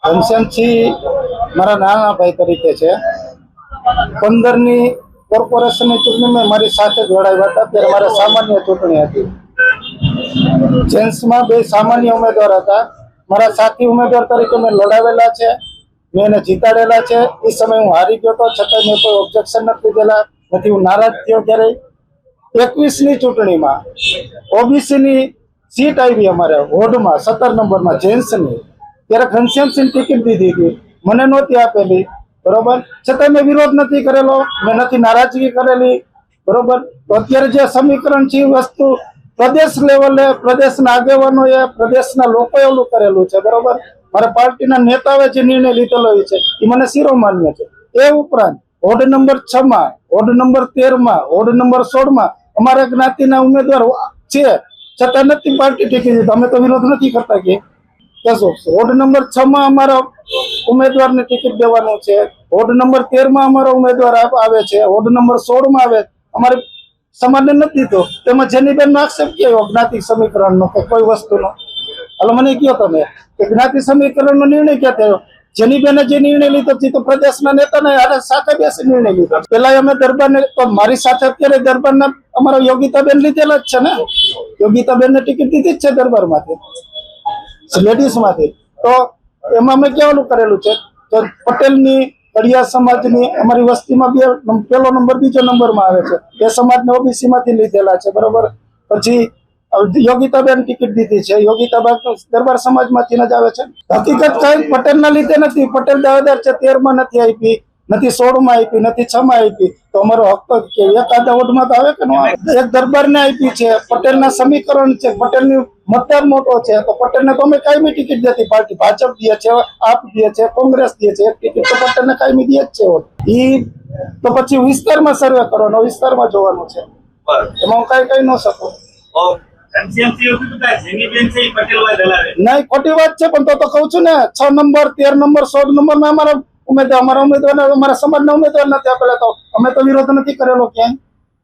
ઘનશ્યામસિંહ મારા નાના ભાઈ તરીકે છે. 15ની કોર્પોરેશનની ચૂંટણીમાં મારી સાથે જોડાયા હતા. ત્યારે મારે સામાન્ય ચૂંટણી હતી. જેન્ટ્સમાં બે સામાન્ય ઉમેદવાર હતા. મારા સાથી ઉમેદવાર તરીકે મેં લડાવેલા છે, મેં એને જીતાડેલા છે. એ સમયે હું હારી ગયો હતો, છતાં મેં કોઈ ઓબ્જેક્શન નથી દીધેલા, નથી હું નારાજ થયો ક્યારેય. 21ની ચૂંટણીમાં ઓબીસીની સીટ આવી અમારે વોર્ડમાં 17 નંબરમાં જેન્ટ્સની. ત્યારે ઘનશ્યામસિંહ ટિકિટ દીધી હતી, મને નહોતી આપેલી, બરોબર. છતાં મેં વિરોધ નથી કરેલો, મેં નથી નારાજગી કરેલી, બરોબર. તો અત્યારે જે સમીકરણ છે એ વસ્તુ પ્રદેશ લેવલે પ્રદેશના આગેવાનોએ, પ્રદેશના લોકોએ ઓલું કરેલું છે, બરોબર. મારા પાર્ટીના નેતાઓએ જે નિર્ણય લીધેલો છે એ મને શિરોમાન્ય છે. એ ઉપરાંત વોર્ડ નંબર 6માં, વોર્ડ નંબર 13માં, વોર્ડ નંબર 16માં અમારા જ્ઞાતિના ઉમેદવાર છે, છતાં નથી પાર્ટી ટિકિટ દીધી. અમે તો વિરોધ નથી કરતા કે વોર્ડ નંબર 6માં અમારા ઉમેદવારને ટિકિટ દેવાનું છે, વોર્ડ નંબર 13માં અમારો ઉમેદવાર આવે છે, વોર્ડ નંબર 16માં આવે, અમારે સમાજને નથી દીધો. તેમાં જેનીબેન નો આક્ષેપ કેવો જ્ઞાતિ સમીકરણનો કે કોઈ વસ્તુનો? હાલો મને કહો તમે કે જ્ઞાતિ સમીકરણનો નિર્ણય ક્યાં થયો? જેનીબેને જે નિર્ણય લીધો તે તો પ્રદેશના નેતાને સાથે બેસી નિર્ણય લીધો. પેલા અમે દરબારને, તો મારી સાથે અત્યારે દરબારના અમારા યોગિતાબેન લીધેલા જ છે ને. યોગિતાબેનને ટિકિટ દીધી જ છે દરબારમાંથી, લેડીઝ માંથી. તો એમાં મેં કેવાનું કરેલું છે તો પટેલની, કડિયા સમાજની અમારી વસ્તીમાં પહેલો નંબર, બીજો નંબરમાં આવે છે. એ સમાજને ઓબીસી માંથી લીધેલા છે, બરોબર. પછી યોગિતાબેન ટિકિટ દીધી છે, યોગિતાબેન દરબાર સમાજમાંથી જ આવે છે. હકીકત કઈ પટેલના લીધે નથી. પટેલ દાવેદાર છે, 13માં નથી આપી, નથી 16માં આપી, નથી 6માં આપી. તો અમારો હક તો એકાદા વોર્ડમાં તો આવે કે ન આવે? એક દરબારને આપી છે, પટેલના સમીકરણ છે, પટેલની મતદાર મોટો છે, તો પટેલને તો અમે કાયમી ટિકિટ દેતી પાર્ટી. ભાજપ દે છે, આપ દે છે, કોંગ્રેસ દે છે, એક ટિકિટ તો પટેલને કાયમી દે જ છે. ઈ તો પછી વિસ્તારમાં સર્વે કરવાનો, વિસ્તારમાં જોવાનું છે. એમાં હું કઈ ન શકું. નહીં, ખોટી વાત છે. પણ તો કઉ છું ને, 6 નંબર, 13 નંબર, 16 નંબર માં અમારા ઉમેદવાર, અમારા સમાજના ઉમેદવાર નથી આપેલા. તો અમે તો વિરોધ નથી કરેલો ક્યાંય.